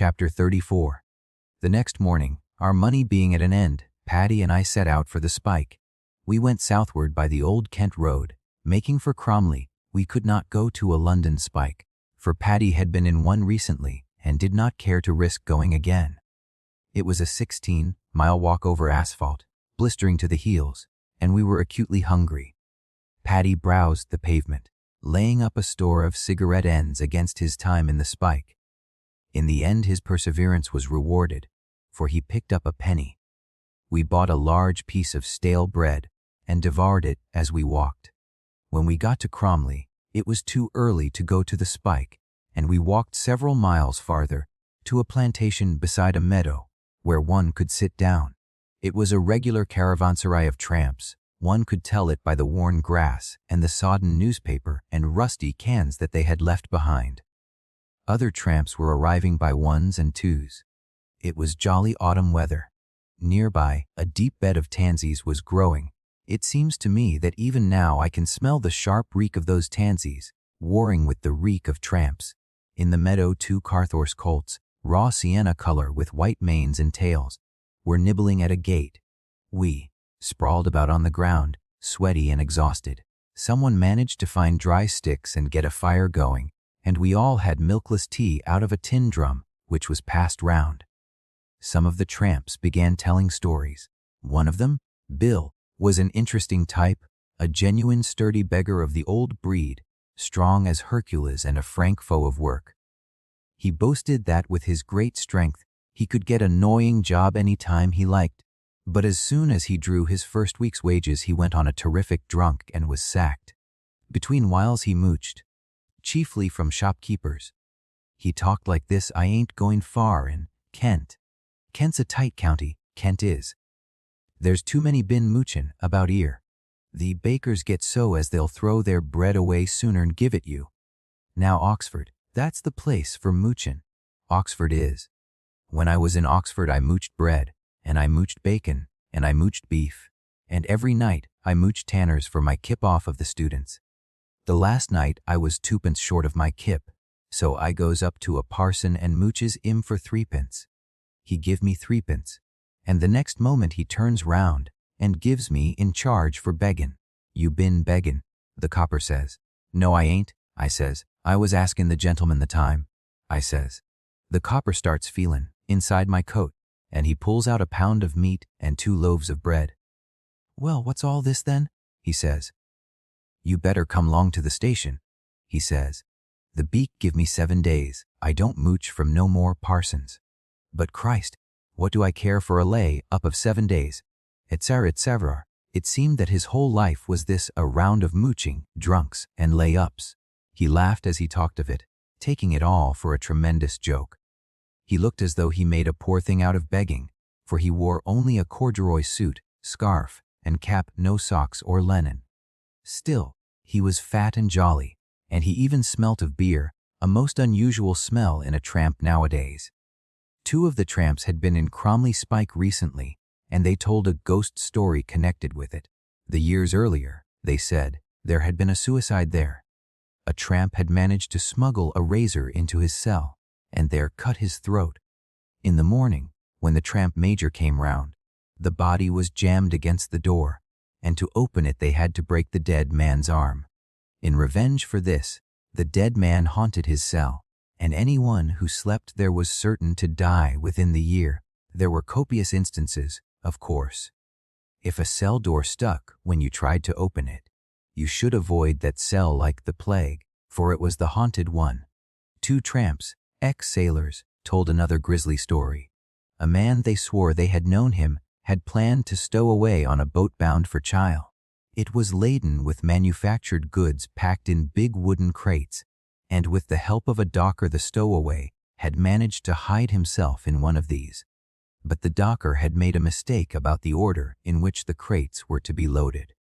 Chapter 34. The next morning, our money being at an end, Paddy and I set out for the Spike. We went southward by the old Kent road, making for Cromley. We could not go to a London Spike, for Paddy had been in one recently and did not care to risk going again. It was a 16-mile walk over asphalt, blistering to the heels, and we were acutely hungry. Paddy browsed the pavement, laying up a store of cigarette ends against his time in the Spike. In the end, his perseverance was rewarded, for he picked up a penny. We bought a large piece of stale bread and devoured it as we walked. When we got to Cromley, it was too early to go to the Spike, and we walked several miles farther to a plantation beside a meadow where one could sit down. It was a regular caravanserai of tramps. One could tell it by the worn grass and the sodden newspaper and rusty cans that they had left behind. Other tramps were arriving by ones and twos. It was jolly autumn weather. Nearby, a deep bed of tansies was growing. It seems to me that even now I can smell the sharp reek of those tansies, warring with the reek of tramps. In the meadow, 2 Carthorse colts, raw sienna color with white manes and tails, were nibbling at a gate. We, sprawled about on the ground, sweaty and exhausted. Someone managed to find dry sticks and get a fire going, and we all had milkless tea out of a tin drum, which was passed round. Some of the tramps began telling stories. One of them, Bill, was an interesting type, a genuine sturdy beggar of the old breed, strong as Hercules and a frank foe of work. He boasted that with his great strength, he could get an annoying job any time he liked, but as soon as he drew his first week's wages, he went on a terrific drunk and was sacked. Between whiles he mooched, chiefly from shopkeepers. He talked like this: "I ain't going far in Kent. Kent's a tight county, Kent is. There's too many bin moochin' about 'ere. The bakers get so as they'll throw their bread away sooner'n give it you. Now Oxford, that's the place for moochin'. Oxford is. When I was in Oxford I mooched bread, and I mooched bacon, and I mooched beef, and every night I mooched tanners for my kip off of the students. The last night I was 2 pence short of my kip, so I goes up to a parson and mooches 'im for 3 pence. He give me 3 pence, and the next moment he turns round and gives me in charge for beggin'. 'You been beggin'?' the copper says. 'No, I ain't,' I says. 'I was askin' the gentleman the time,' I says. The copper starts feelin' inside my coat, and he pulls out a pound of meat and 2 loaves of bread. 'Well, what's all this then?' he says. 'You better come 'long to the station,' he says. 'The beak give me 7 days. I don't mooch from no more parsons.' But Christ, what do I care for a lay up of 7 days? Etc., etc. It seemed that his whole life was this, a round of mooching, drunks, and lay-ups. He laughed as he talked of it, taking it all for a tremendous joke. He looked as though he made a poor thing out of begging, for he wore only a corduroy suit, scarf, and cap, no socks or linen. Still, he was fat and jolly, and he even smelt of beer, a most unusual smell in a tramp nowadays. 2 of the tramps had been in Cromley Spike recently, and they told a ghost story connected with it. The years earlier, they said, there had been a suicide there. A tramp had managed to smuggle a razor into his cell, and there cut his throat. In the morning, when the tramp major came round, the body was jammed against the door, and to open it they had to break the dead man's arm. In revenge for this, the dead man haunted his cell, and anyone who slept there was certain to die within the year. There were copious instances, of course. If a cell door stuck when you tried to open it, you should avoid that cell like the plague, for it was the haunted one. 2 tramps, ex-sailors, told another grisly story. A man they swore they had known him had planned to stow away on a boat bound for Chile. It was laden with manufactured goods packed in big wooden crates, and with the help of a docker the stowaway had managed to hide himself in one of these. But the docker had made a mistake about the order in which the crates were to be loaded.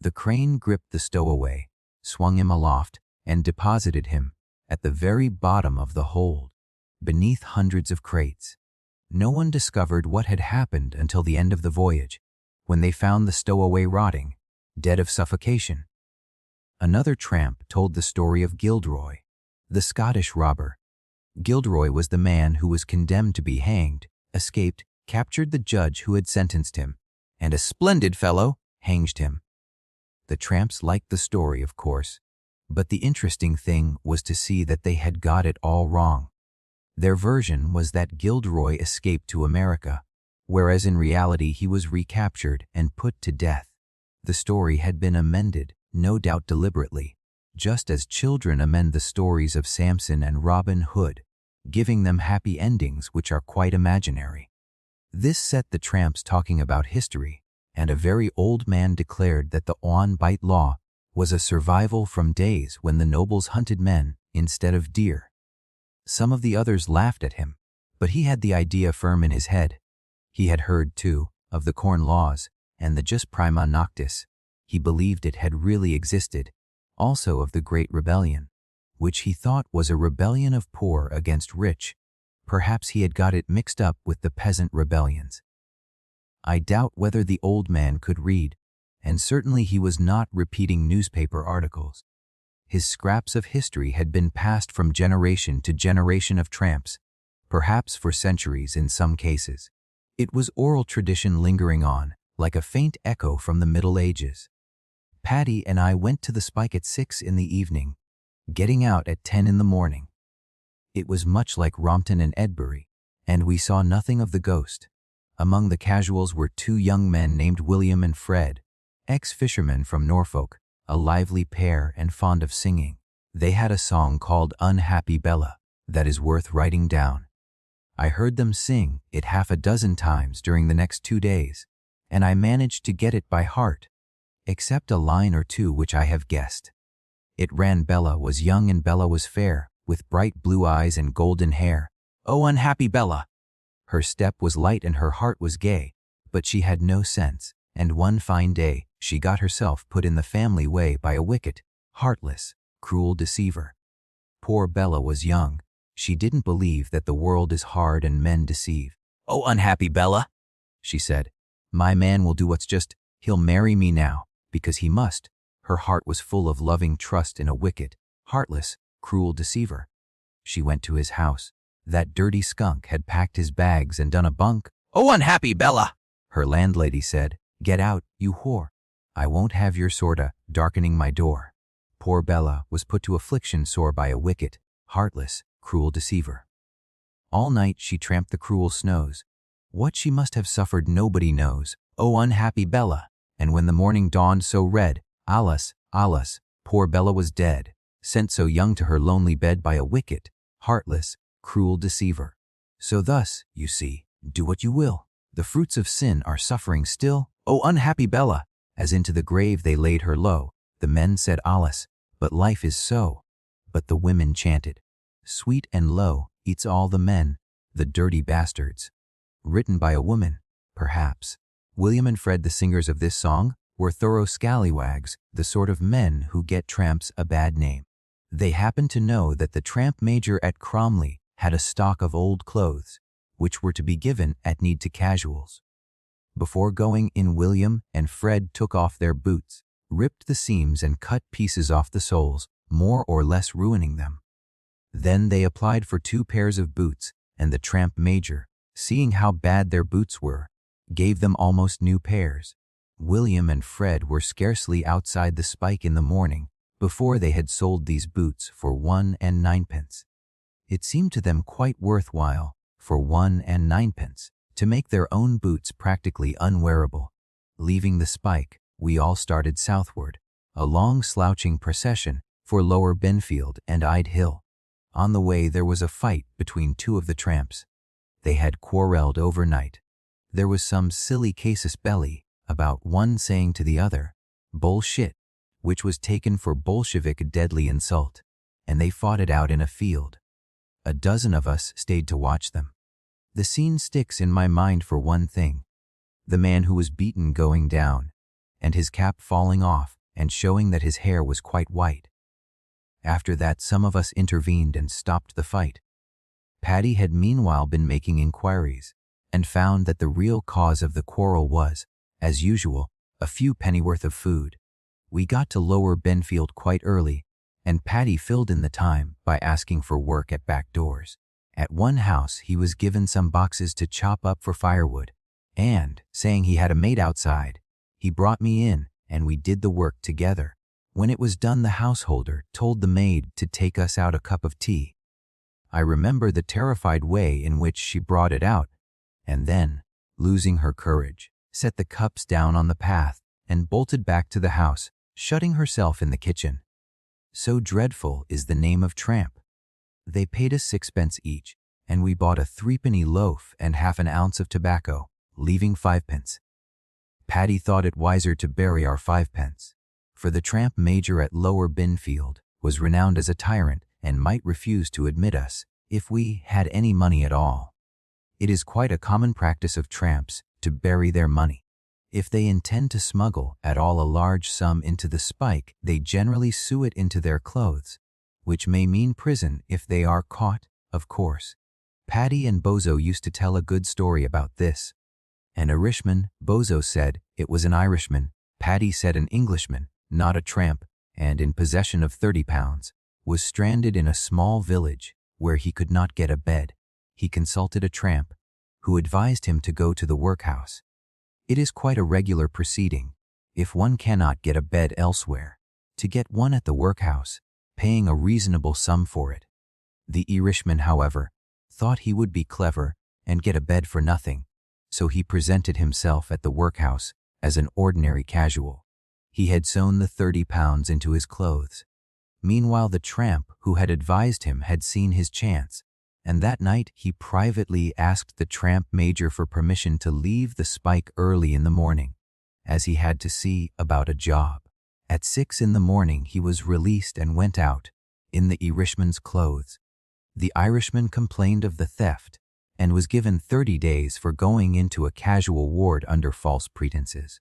The crane gripped the stowaway, swung him aloft, and deposited him at the very bottom of the hold, beneath hundreds of crates. No one discovered what had happened until the end of the voyage, when they found the stowaway rotting, dead of suffocation. Another tramp told the story of Gilderoy, the Scottish robber. Gilderoy was the man who was condemned to be hanged, escaped, captured the judge who had sentenced him, and a splendid fellow hanged him. The tramps liked the story, of course, but the interesting thing was to see that they had got it all wrong. Their version was that Gilderoy escaped to America, whereas in reality he was recaptured and put to death. The story had been amended, no doubt deliberately, just as children amend the stories of Samson and Robin Hood, giving them happy endings which are quite imaginary. This set the tramps talking about history, and a very old man declared that the on-bite law was a survival from days when the nobles hunted men instead of deer. Some of the others laughed at him, but he had the idea firm in his head. He had heard, too, of the Corn Laws and the Jus Prima Noctis. He believed it had really existed, also of the Great Rebellion, which he thought was a rebellion of poor against rich. Perhaps he had got it mixed up with the peasant rebellions. I doubt whether the old man could read, and certainly he was not repeating newspaper articles. His scraps of history had been passed from generation to generation of tramps, perhaps for centuries in some cases. It was oral tradition lingering on, like a faint echo from the Middle Ages. Patty and I went to the Spike at 6 in the evening, getting out at 10 in the morning. It was much like Rompton and Edbury, and we saw nothing of the ghost. Among the casuals were 2 young men named William and Fred, ex-fishermen from Norfolk, a lively pair and fond of singing. They had a song called Unhappy Bella that is worth writing down. I heard them sing it half a dozen times during the next 2 days, and I managed to get it by heart, except a line or two which I have guessed. It ran, Bella was young and Bella was fair, with bright blue eyes and golden hair. Oh, unhappy Bella! Her step was light and her heart was gay, but she had no sense, and one fine day she got herself put in the family way by a wicked, heartless, cruel deceiver. Poor Bella was young. She didn't believe that the world is hard and men deceive. Oh, unhappy Bella, she said. My man will do what's just. He'll marry me now, because he must. Her heart was full of loving trust in a wicked, heartless, cruel deceiver. She went to his house. That dirty skunk had packed his bags and done a bunk. Oh, unhappy Bella, her landlady said. Get out, you whore. I won't have your sorta darkening my door. Poor Bella was put to affliction sore by a wicked, heartless, cruel deceiver. All night she tramped the cruel snows. What she must have suffered nobody knows. Oh, unhappy Bella. And when the morning dawned so red, alas, alas, poor Bella was dead, sent so young to her lonely bed by a wicked, heartless, cruel deceiver. So thus, you see, do what you will. The fruits of sin are suffering still. Oh, unhappy Bella! As into the grave they laid her low. The men said, alas, but life is so. But the women chanted, sweet and low eats all the men, the dirty bastards. Written by a woman, perhaps. William and Fred, the singers of this song, were thorough scallywags, the sort of men who get tramps a bad name. They happened to know that the tramp major at Cromley had a stock of old clothes, which were to be given at need to casuals. Before going in, William and Fred took off their boots, ripped the seams and cut pieces off the soles, more or less ruining them. Then they applied for 2 pairs of boots, and the tramp major, seeing how bad their boots were, gave them almost new pairs. William and Fred were scarcely outside the Spike in the morning before they had sold these boots for 1 and 9pence. It seemed to them quite worthwhile, for 1 and 9pence, to make their own boots practically unwearable. Leaving the Spike, we all started southward, a long slouching procession for Lower Benfield and Ide Hill. On the way there was a fight between 2 of the tramps. They had quarreled overnight. There was some silly casus belli about one saying to the other, bullshit, which was taken for Bolshevik deadly insult, and they fought it out in a field. A dozen of us stayed to watch them. The scene sticks in my mind for one thing, the man who was beaten going down, and his cap falling off and showing that his hair was quite white. After that some of us intervened and stopped the fight. Patty had meanwhile been making inquiries, and found that the real cause of the quarrel was, as usual, a few pennyworth of food. We got to Lower Benfield quite early, and Patty filled in the time by asking for work at back doors. At one house, he was given some boxes to chop up for firewood, and, saying he had a maid outside, he brought me in and we did the work together. When it was done, the householder told the maid to take us out a cup of tea. I remember the terrified way in which she brought it out, and then, losing her courage, set the cups down on the path and bolted back to the house, shutting herself in the kitchen. So dreadful is the name of tramp. They paid us 6 pence each, and we bought a 3-penny loaf and half an ounce of tobacco, leaving 5 pence. Paddy thought it wiser to bury our 5 pence, for the tramp major at Lower Binfield was renowned as a tyrant and might refuse to admit us if we had any money at all. It is quite a common practice of tramps to bury their money. If they intend to smuggle at all a large sum into the spike, they generally sew it into their clothes, which may mean prison if they are caught, of course. Paddy and Bozo used to tell a good story about this. An Irishman, Bozo said it was an Irishman, Paddy said an Englishman, not a tramp, and in possession of 30 pounds, was stranded in a small village where he could not get a bed. He consulted a tramp, who advised him to go to the workhouse. It is quite a regular proceeding, if one cannot get a bed elsewhere, to get one at the workhouse, paying a reasonable sum for it. The Irishman, however, thought he would be clever and get a bed for nothing, so he presented himself at the workhouse as an ordinary casual. He had sewn the 30 pounds into his clothes. Meanwhile, the tramp who had advised him had seen his chance, and that night he privately asked the tramp major for permission to leave the spike early in the morning, as he had to see about a job. At 6 in the morning he was released and went out, in the Irishman's clothes. The Irishman complained of the theft, and was given 30 days for going into a casual ward under false pretenses.